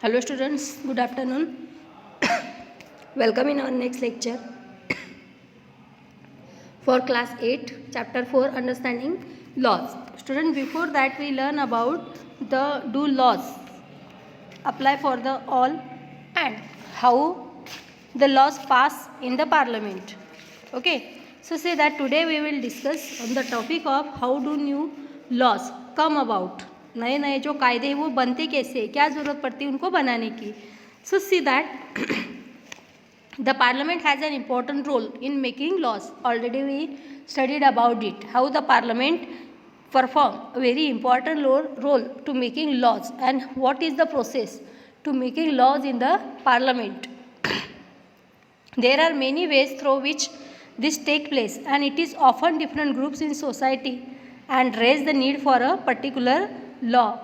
Hello students, good afternoon. Welcome in our next lecture for class 8, chapter 4, understanding laws. Student, before that we learn about the do laws apply for the all and how the laws pass in the parliament. Okay, so say that today we will discuss on the topic of how do new laws come about. नए नए जो कायदे हैं वो बनते कैसे, क्या ज़रूरत पड़ती है उनको बनाने की. So see that the parliament has an important role in making laws. Already we studied about it, how the parliament perform a very important role to making laws and what is the process to making laws in the parliament. There are many ways through which this take place, and it is often different groups in society and raise the need for a particular law.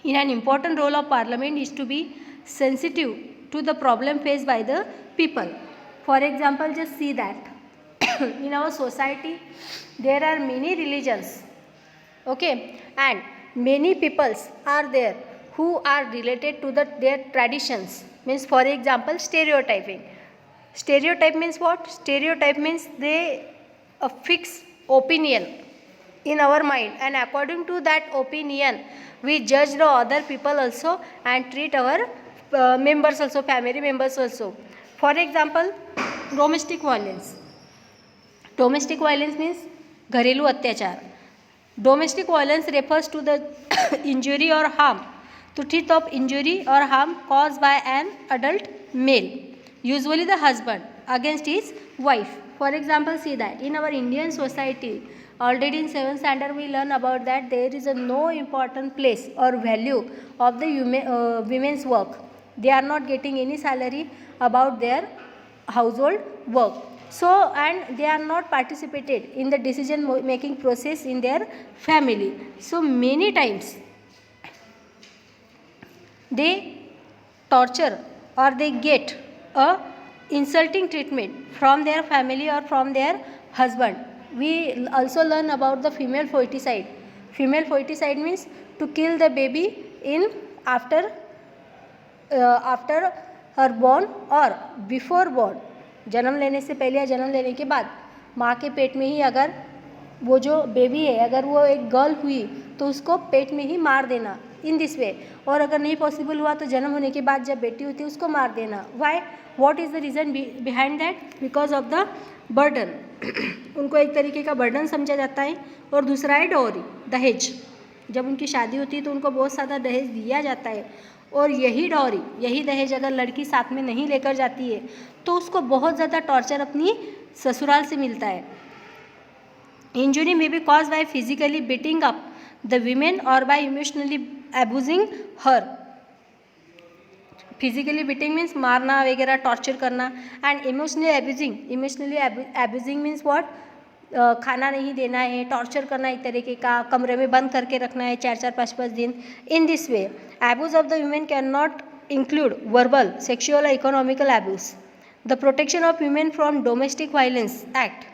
In an important role of parliament is to be sensitive to the problem faced by the people. For example, just see that in our society there are many religions, okay, and many peoples are there who are related to their traditions. Means, for example, stereotyping. Stereotype means what? Stereotype means they fix opinion in our mind, and according to that opinion we judge the other people also and treat our members also, family members also. For example, domestic violence. Domestic violence means घरेलू अत्याचार. Domestic violence refers to the injury or harm, to treat of injury or harm caused by an adult male, usually the husband, against his wife. For example, see that in our Indian society, already in 7th standard we learn about that there is a no important place or value of the women's work. They are not getting any salary about their household work. So, and they are not participated in the decision making process in their family. So many times they torture or they get a insulting treatment from their family or from their husband. We also learn about the female foeticide. Female foeticide means to kill the baby in after her born or before born. जन्म लेने से पहले या जन्म लेने के बाद माँ के पेट में ही अगर वो जो बेबी है अगर वो एक गर्ल हुई तो उसको पेट में ही मार देना इन दिस वे. और अगर नहीं पॉसिबल हुआ तो जन्म होने के बाद जब बेटी होती है उसको मार देना. Why? What is the reason behind that? Because of the burden. उनको एक तरीके का बर्डन समझा जाता है. और दूसरा है डॉरी, दहेज. जब उनकी शादी होती है तो उनको बहुत ज़्यादा दहेज दिया जाता है, और यही डॉरी, यही दहेज अगर लड़की साथ में नहीं लेकर जाती है तो उसको बहुत ज़्यादा टॉर्चर अपनी ससुराल से मिलता है. Injury may be cause by physically beating up the women और by emotionally abusing her. Physically beating means मारना वगैरह, टॉर्चर करना. And emotionally abusing means what? खाना नहीं देना है, टॉर्चर करना एक तरीके का, कमरे में बंद करके रखना है 4-4, 5-5 दिन. In this way abuse of the women cannot include verbal, sexual or economical abuse. The Protection of Women from Domestic Violence Act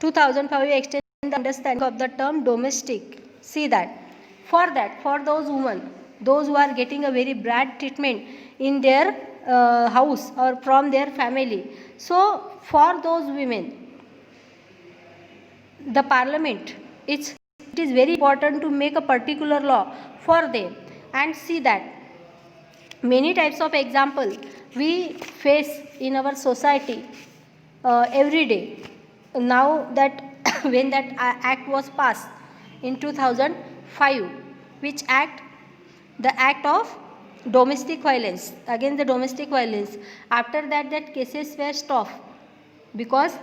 2005 extends the understanding of the term domestic. See that for those women, those who are getting a very bad treatment in their house or from their family, so for those women the parliament, it is very important to make a particular law for them. And see that many types of example we face in our society every day. Now that when that act was passed in 2005, which act? The act of domestic violence, against the domestic violence. After that cases were stopped because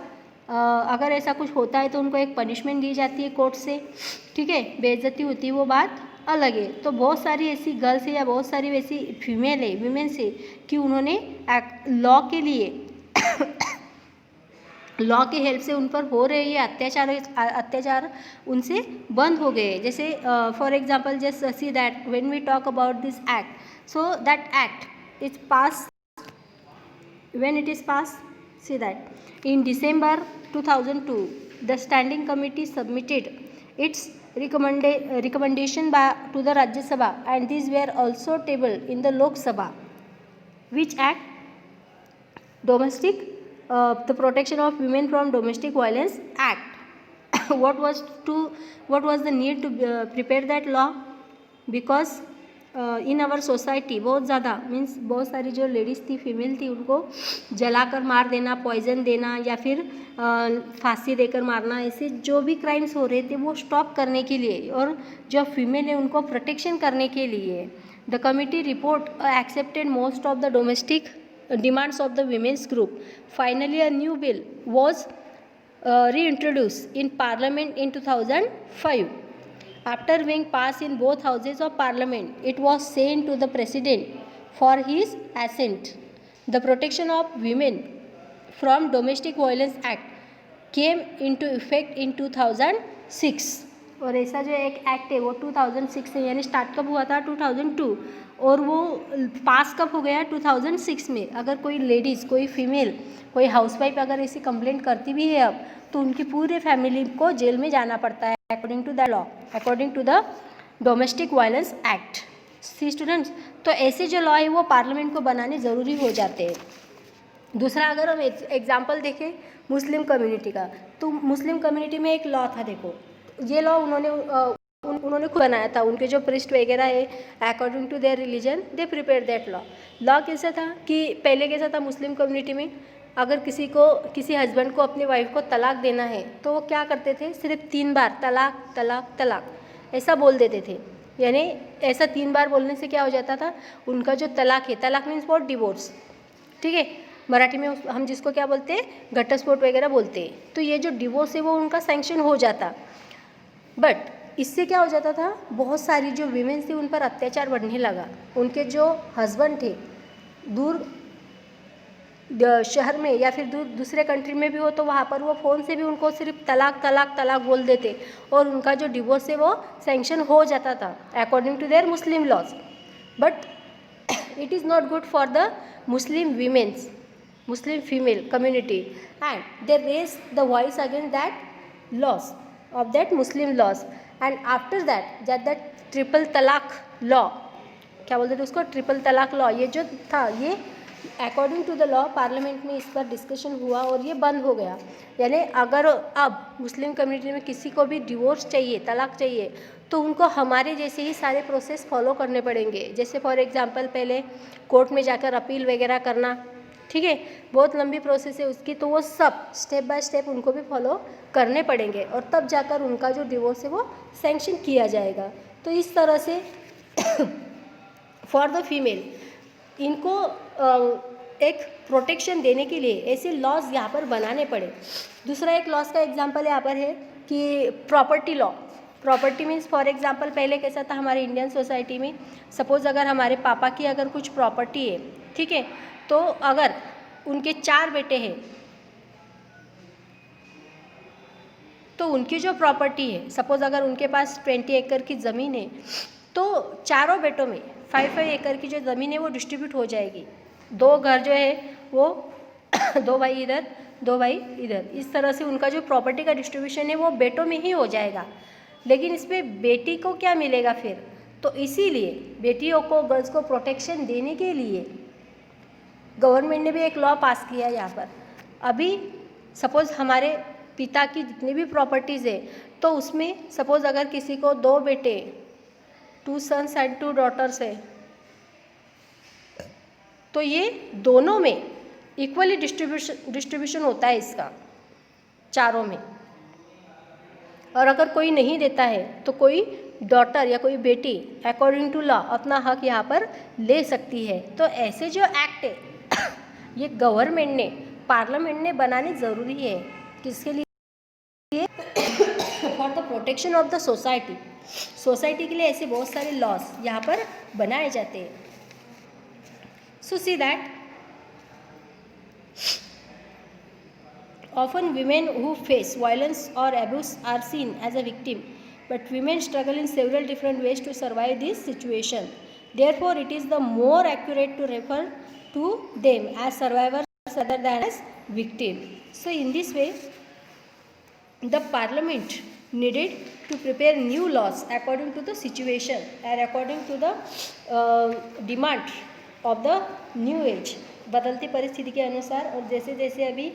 अगर ऐसा कुछ होता है तो उनको एक punishment दी जाती है कोर्ट से, ठीक है, बेइज्जती होती है, वो बात अलग है. तो बहुत सारी ऐसी गर्ल्स है या बहुत सारी वैसी फीमेल है, वीमेंस है कि उन्होंने लॉ के लिए लॉ के हेल्प से उन पर हो रहे ये अत्याचार उनसे बंद हो गए. जैसे for example just see that when we talk about this act, so that act is pass when it is pass. See that in December 2002 the standing committee submitted its recommendation to the Rajya Sabha, and these were also tabled in the Lok Sabha. Which act? The Protection of Women from Domestic Violence Act. what was the need to prepare that law? Because in our society बहुत ज़्यादा means बहुत सारी जो ladies थी, female थी, उनको जलाकर मार देना, पॉइजन देना या फिर फांसी देकर मारना, ऐसे जो भी क्राइम्स हो रहे थे वो स्टॉप करने के लिए और जो फीमेल है उनको प्रोटेक्शन करने के लिए the committee report accepted most of the domestic demands of the women's group. Finally, a new bill was reintroduced in Parliament in 2005. After being passed in both houses of Parliament, it was sent to the President for his assent. The Protection of Women from Domestic Violence Act came into effect in 2006. और ऐसा जो एक act है वो 2006 से, यानी start कब हुआ था? 2002, और वो पास कब हो गया? 2006 में. अगर कोई लेडीज़, कोई फीमेल, कोई हाउसवाइफ अगर ऐसी कंप्लेंट करती भी है अब, तो उनकी पूरे फैमिली को जेल में जाना पड़ता है according to the law, according to the domestic violence act. See students, तो ऐसे जो लॉ है वो पार्लियामेंट को बनाने ज़रूरी हो जाते हैं. दूसरा, अगर हम एग्जाम्पल देखें मुस्लिम कम्युनिटी का, तो मुस्लिम कम्युनिटी में एक लॉ था. देखो, ये लॉ उन्होंने खुद बनाया था. उनके जो प्रिस्ट वगैरह है, according to their religion they prepare that law. Law कैसा था कि पहले कैसा था मुस्लिम कम्युनिटी में, अगर किसी हस्बैंड को अपनी वाइफ को तलाक देना है तो वो क्या करते थे? सिर्फ 3 बार तलाक तलाक तलाक ऐसा बोल देते थे. यानी ऐसा 3 बार बोलने से क्या हो जाता था? उनका जो तलाक है, तलाक मीन्स फॉर डिवोर्स, ठीक है, मराठी में हम जिसको क्या बोलते हैं? घटस्फोट वगैरह बोलते हैं. तो ये जो डिवोर्स है वो उनका सैंक्शन हो जाता. बट इससे क्या हो जाता था? बहुत सारी जो वीमेंस थी उन पर अत्याचार बढ़ने लगा. उनके जो हस्बैंड थे दूर शहर में या फिर दूसरे कंट्री में भी हो, तो वहाँ पर वो फ़ोन से भी उनको सिर्फ तलाक तलाक तलाक बोल देते और उनका जो डिवोर्स है वो सैंक्शन हो जाता था according to their Muslim laws. But it is not good for the Muslim womens, Muslim female community, and they raise the voice against that laws of that Muslim laws. And after that triple talaq law, क्या बोलते थे उसको? Triple talaq law. ये जो था ये according to the law parliament में इस पर डिस्कशन हुआ और ये बंद हो गया. यानी अगर अब मुस्लिम कम्युनिटी में किसी को भी डिवोर्स चाहिए, तलाक चाहिए, तो उनको हमारे जैसे ही सारे प्रोसेस फॉलो करने पड़ेंगे. जैसे फॉर एग्जांपल पहले कोर्ट में जाकर अपील वगैरह करना, ठीक है, बहुत लंबी प्रोसेस है उसकी, तो वो सब स्टेप बाय स्टेप उनको भी फॉलो करने पड़ेंगे और तब जाकर उनका जो डिवोर्स है वो सैंक्शन किया जाएगा. तो इस तरह से फॉर द फीमेल इनको एक प्रोटेक्शन देने के लिए ऐसे लॉज यहाँ पर बनाने पड़े. दूसरा एक लॉज का एग्जांपल यहाँ पर है कि property law. Property means for example पहले कैसा था हमारे इंडियन सोसाइटी में, सपोज़ अगर हमारे पापा की अगर कुछ प्रॉपर्टी है, ठीक है, तो अगर उनके 4 बेटे हैं तो उनकी जो प्रॉपर्टी है, सपोज़ अगर उनके पास 20 एकड़ की ज़मीन है, तो चारों बेटों में 5 एकड़ की जो ज़मीन है वो डिस्ट्रीब्यूट हो जाएगी. 2 घर जो है वो 2 भाई इधर 2 भाई इधर, इस तरह से उनका जो प्रॉपर्टी का डिस्ट्रीब्यूशन है वो बेटों में ही हो जाएगा. लेकिन इसमें बेटी को क्या मिलेगा फिर? तो इसीलिए बेटियों को, गर्ल्स को प्रोटेक्शन देने के लिए गवर्नमेंट ने भी एक लॉ पास किया यहाँ पर. अभी सपोज़ हमारे पिता की जितनी भी प्रॉपर्टीज़ है तो उसमें सपोज़ अगर किसी को 2 बेटे, 2 सन्स एंड 2 डॉटर्स है, तो ये दोनों में इक्वली डिस्ट्रीब्यूशन होता है इसका, चारों में. और अगर कोई नहीं देता है तो कोई डॉटर या कोई बेटी अकॉर्डिंग टू लॉ अपना हक यहाँ पर ले सकती है. तो ऐसे जो एक्ट है ये गवर्नमेंट ने, पार्लियामेंट ने बनाने ज़रूरी है. किसके लिए? For the protection of the society. Society के लिए ऐसे बहुत सारे लॉज यहाँ पर बनाए जाते हैं. So see that often women who face violence or abuse are seen as a victim, but women struggle in several different ways to survive this situation. Therefore, it is the more accurate to refer to them as survivors rather than as victims. So, in this way, the parliament needed to prepare new laws according to the situation and according to the demand of the new age. बदलती परिस्थिति के अनुसार और जैसे जैसे अभी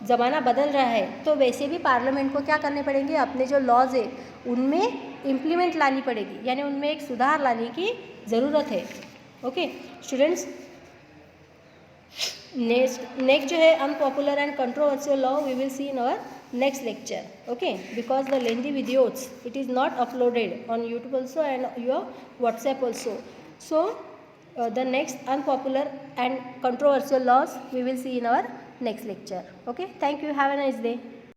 ज़माना बदल रहा है तो वैसे भी पार्लियामेंट को क्या करने पड़ेंगे, अपने जो लॉज है उनमें इम्प्लीमेंट लानी पड़ेगी, यानी उनमें एक सुधार लाने की ज़रूरत है. ओके स्टूडेंट्स, नेक्स्ट जो है unpopular and controversial law we will see in our next lecture. Okay, because the lengthy videos it is not uploaded on YouTube also and your WhatsApp also. So the next unpopular and controversial laws we will see in our next lecture. Okay, thank you, have a nice day.